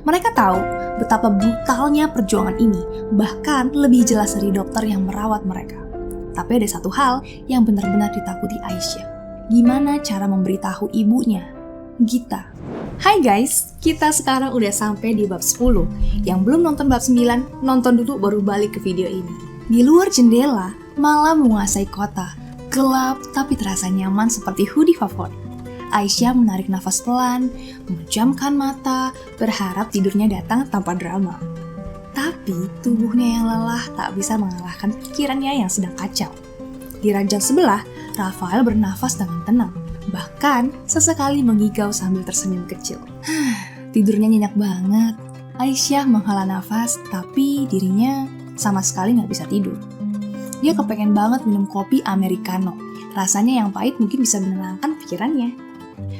Mereka tahu betapa brutalnya perjuangan ini, bahkan lebih jelas dari dokter yang merawat mereka. Tapi ada satu hal yang benar-benar ditakuti Aisyah. Gimana cara memberitahu ibunya, Gita? Hai guys, kita sekarang udah sampai di bab 10. Yang belum nonton bab 9, nonton dulu baru balik ke video ini. Di luar jendela, malam menguasai kota. Gelap tapi terasa nyaman seperti hoodie favorit. Aisyah menarik nafas pelan, memejamkan mata, berharap tidurnya datang tanpa drama. Tapi tubuhnya yang lelah tak bisa mengalahkan pikirannya yang sedang kacau. Di ranjang sebelah, Rafael bernafas dengan tenang, bahkan sesekali mengigau sambil tersenyum kecil. Tidurnya nyenyak banget. Aisyah menghela nafas, tapi dirinya sama sekali nggak bisa tidur. Dia kepengen banget minum kopi americano. Rasanya yang pahit mungkin bisa menenangkan pikirannya.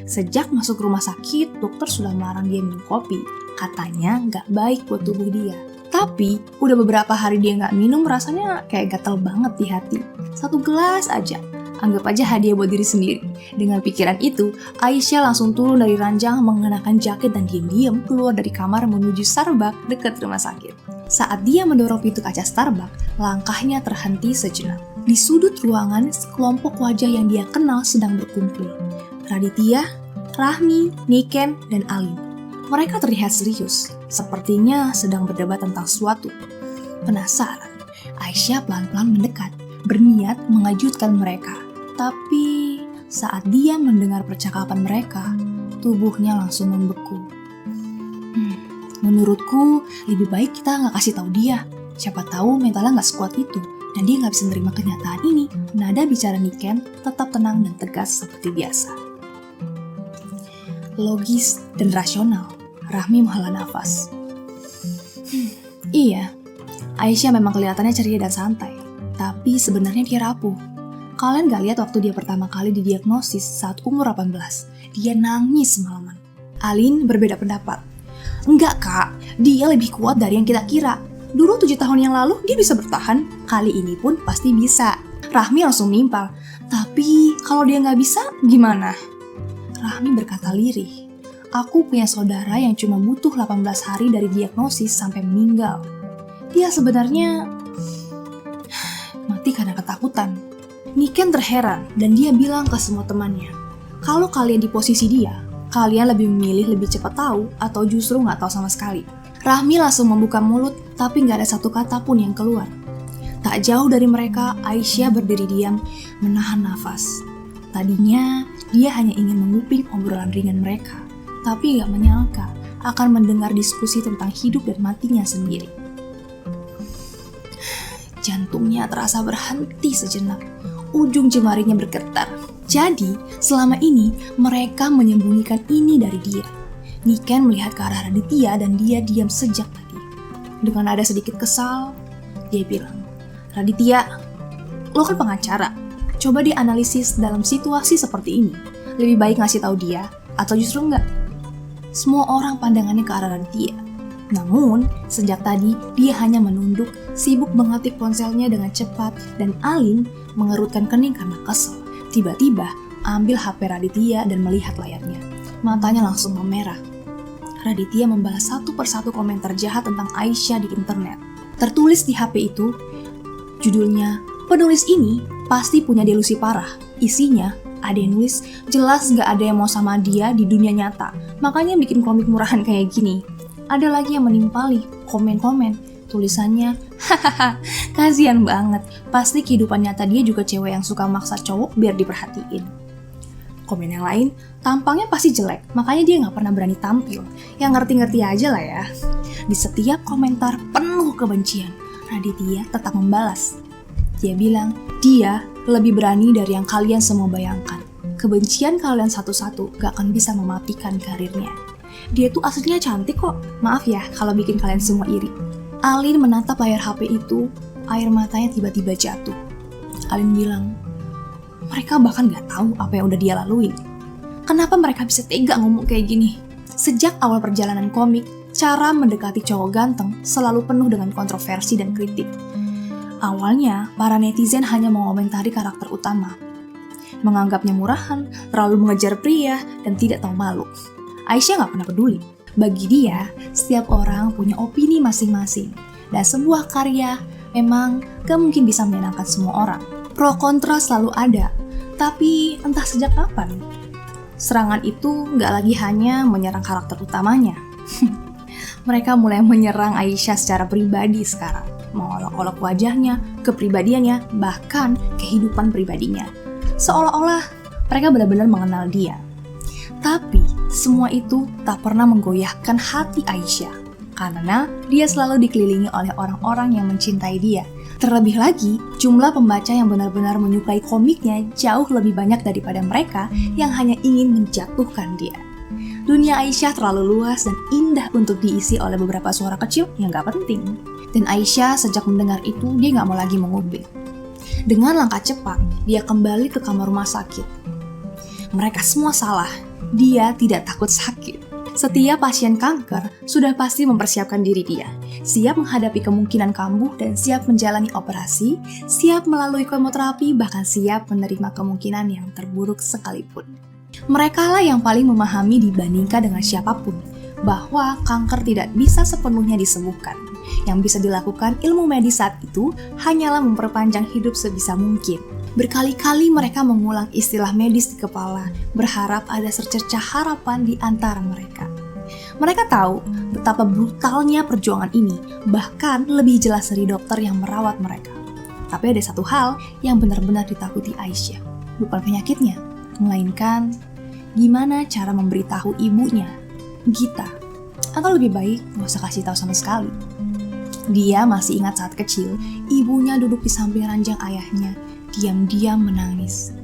Sejak masuk rumah sakit, dokter sudah melarang dia minum kopi. Katanya nggak baik buat tubuh dia. Tapi, udah beberapa hari dia nggak minum, rasanya kayak gatel banget di hati. 1 gelas aja. Anggap aja hadiah buat diri sendiri. Dengan pikiran itu, Aisyah langsung turun dari ranjang mengenakan jaket dan diam-diam keluar dari kamar menuju Starbucks dekat rumah sakit. Saat dia mendorong pintu kaca Starbucks, langkahnya terhenti sejenak. Di sudut ruangan, sekelompok wajah yang dia kenal sedang berkumpul. Raditya, Rahmi, Niken, dan Alin. Mereka terlihat serius, sepertinya sedang berdebat tentang sesuatu. Penasaran, Aisyah pelan-pelan mendekat, berniat mengejutkan mereka. Tapi saat dia mendengar percakapan mereka, tubuhnya langsung membeku. Menurutku, lebih baik kita nggak kasih tahu dia. Siapa tahu mentalnya nggak sekuat itu, dan dia nggak bisa menerima kenyataan ini. Nada bicara Niken tetap tenang dan tegas seperti biasa. Logis dan rasional, Rahmi menghela nafas. Iya, Aisyah memang kelihatannya ceria dan santai, tapi sebenarnya dia rapuh. Kalian gak lihat waktu dia pertama kali didiagnosis saat umur 18, dia nangis semalaman. Alin berbeda pendapat. Enggak kak, dia lebih kuat dari yang kita kira. Dulu 7 tahun yang lalu dia bisa bertahan, kali ini pun pasti bisa. Rahmi langsung nimpal, tapi kalau dia gak bisa, gimana? Rahmi berkata lirih, aku punya saudara yang cuma butuh 18 hari dari diagnosis sampai meninggal. Dia sebenarnya mati karena ketakutan. Niken terheran dan dia bilang ke semua temannya, kalau kalian di posisi dia, kalian lebih memilih lebih cepat tahu atau justru nggak tahu sama sekali. Rahmi langsung membuka mulut tapi nggak ada satu kata pun yang keluar. Tak jauh dari mereka, Aisyah berdiri diam, menahan nafas. Tadinya, dia hanya ingin menguping obrolan ringan mereka, tapi gak menyangka akan mendengar diskusi tentang hidup dan matinya sendiri. Jantungnya terasa berhenti sejenak, ujung jemarinya bergetar. Jadi, selama ini mereka menyembunyikan ini dari dia. Niken melihat ke arah Raditya dan dia diam sejak tadi. Dengan ada sedikit kesal, dia bilang, Raditya, lo kan pengacara. Coba dianalisis dalam situasi seperti ini. Lebih baik ngasih tahu dia, atau justru enggak? Semua orang pandangannya ke arah Raditya. Namun, sejak tadi, dia hanya menunduk, sibuk mengetik ponselnya dengan cepat, dan Alin mengerutkan kening karena kesel. Tiba-tiba, ambil HP Raditya dan melihat layarnya. Matanya langsung memerah. Raditya membalas satu persatu komentar jahat tentang Aisyah di internet. Tertulis di HP itu, judulnya, penulis ini pasti punya delusi parah. Isinya, ada yang nulis, jelas gak ada yang mau sama dia di dunia nyata. Makanya bikin komik murahan kayak gini. Ada lagi yang menimpali, komen-komen. Tulisannya, hahaha, kasihan banget. Pasti kehidupan nyata dia juga cewek yang suka maksa cowok biar diperhatiin. Komen yang lain, tampangnya pasti jelek, makanya dia gak pernah berani tampil. Yang ngerti-ngerti aja lah ya. Di setiap komentar penuh kebencian, Raditya tetap membalas. Dia bilang, dia lebih berani dari yang kalian semua bayangkan. Kebencian kalian satu-satu gak akan bisa mematikan karirnya. Dia tuh aslinya cantik kok. Maaf ya kalau bikin kalian semua iri. Alin menatap layar HP itu, air matanya tiba-tiba jatuh. Alin bilang, mereka bahkan gak tahu apa yang udah dia laluin. Kenapa mereka bisa tega ngomong kayak gini? Sejak awal perjalanan komik, cara mendekati cowok ganteng selalu penuh dengan kontroversi dan kritik. Awalnya, para netizen hanya mengomentari karakter utama, menganggapnya murahan, terlalu mengejar pria, dan tidak tahu malu. Aisyah gak pernah peduli. Bagi dia, setiap orang punya opini masing-masing, dan sebuah karya memang gak mungkin bisa menyenangkan semua orang. Pro kontra selalu ada, tapi entah sejak kapan, serangan itu gak lagi hanya menyerang karakter utamanya. Mereka mulai menyerang Aisyah secara pribadi sekarang, mengolok-olok wajahnya, kepribadiannya, bahkan kehidupan pribadinya. Seolah-olah mereka benar-benar mengenal dia. Tapi semua itu tak pernah menggoyahkan hati Aisyah, karena dia selalu dikelilingi oleh orang-orang yang mencintai dia. Terlebih lagi, jumlah pembaca yang benar-benar menyukai komiknya jauh lebih banyak daripada mereka yang hanya ingin menjatuhkan dia. Dunia Aisyah terlalu luas dan indah untuk diisi oleh beberapa suara kecil yang gak penting. Dan Aisyah sejak mendengar itu, dia gak mau lagi mengubik. Dengan langkah cepat, dia kembali ke kamar rumah sakit. Mereka semua salah, dia tidak takut sakit. Setiap pasien kanker sudah pasti mempersiapkan diri dia, siap menghadapi kemungkinan kambuh dan siap menjalani operasi, siap melalui kemoterapi, bahkan siap menerima kemungkinan yang terburuk sekalipun. Merekalah yang paling memahami dibandingkan dengan siapapun, bahwa kanker tidak bisa sepenuhnya disembuhkan. Yang bisa dilakukan ilmu medis saat itu hanyalah memperpanjang hidup sebisa mungkin. Berkali-kali mereka mengulang istilah medis di kepala, berharap ada secercah harapan di antara mereka. Mereka tahu betapa brutalnya perjuangan ini, bahkan lebih jelas dari dokter yang merawat mereka. Tapi ada satu hal yang benar-benar ditakuti Aisyah, bukan penyakitnya, melainkan gimana cara memberitahu ibunya, Gita. Atau lebih baik, gak usah kasih tahu sama sekali. Dia masih ingat saat kecil, ibunya duduk di samping ranjang ayahnya, diam-diam menangis.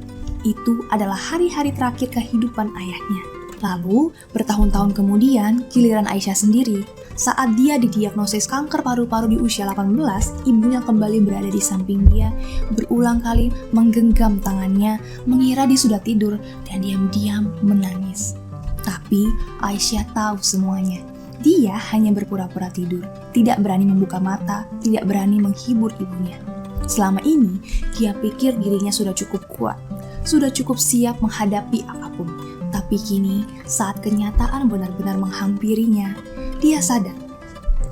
Itu adalah hari-hari terakhir kehidupan ayahnya. Lalu, bertahun-tahun kemudian, giliran Aisyah sendiri. Saat dia didiagnosis kanker paru-paru di usia 18, ibunya kembali berada di samping dia, berulang kali menggenggam tangannya, mengira dia sudah tidur, dan diam-diam menangis. Tapi, Aisyah tahu semuanya. Dia hanya berpura-pura tidur, tidak berani membuka mata, tidak berani menghibur ibunya. Selama ini, dia pikir dirinya sudah cukup kuat, sudah cukup siap menghadapi apapun. Tapi kini, saat kenyataan benar-benar menghampirinya, dia sadar,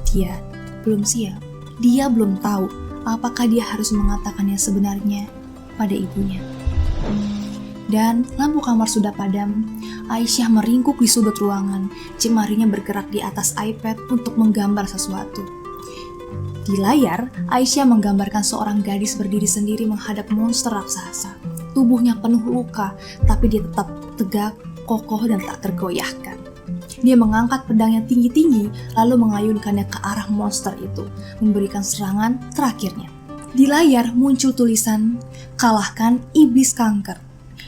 dia belum siap. Dia belum tahu apakah dia harus mengatakannya sebenarnya pada ibunya. Dan lampu kamar sudah padam. Aisyah meringkuk di sudut ruangan, jemarinya bergerak di atas iPad untuk menggambar sesuatu. Di layar, Aisyah menggambarkan seorang gadis berdiri sendiri menghadap monster raksasa. Tubuhnya penuh luka, tapi dia tetap tegak, kokoh, dan tak tergoyahkan. Dia mengangkat pedangnya tinggi-tinggi, lalu mengayunkannya ke arah monster itu, memberikan serangan terakhirnya. Di layar muncul tulisan, "Kalahkan iblis kanker."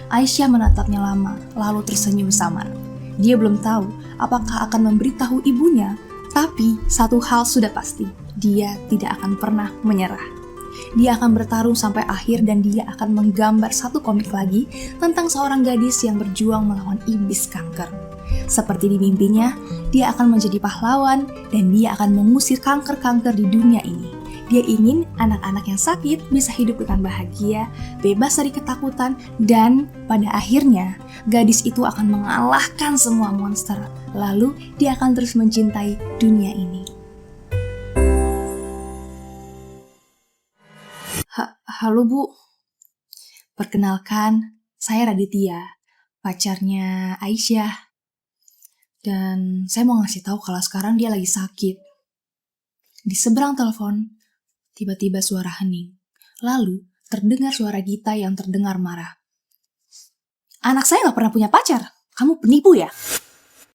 Aisyah menatapnya lama, lalu tersenyum samar. Dia belum tahu apakah akan memberitahu ibunya, tapi satu hal sudah pasti, dia tidak akan pernah menyerah. Dia akan bertarung sampai akhir dan dia akan menggambar satu komik lagi tentang seorang gadis yang berjuang melawan iblis kanker. Seperti di mimpinya, dia akan menjadi pahlawan dan dia akan mengusir kanker-kanker di dunia ini. Dia ingin anak-anak yang sakit bisa hidup dengan bahagia, bebas dari ketakutan, dan pada akhirnya gadis itu akan mengalahkan semua monster. Lalu dia akan terus mencintai dunia ini. Halo Bu, perkenalkan saya Raditya, pacarnya Aisyah. Dan saya mau ngasih tahu kalau sekarang dia lagi sakit. Di seberang telepon, tiba-tiba suara hening. Lalu terdengar suara Gita yang terdengar marah. "Anak saya gak pernah punya pacar, kamu penipu ya?"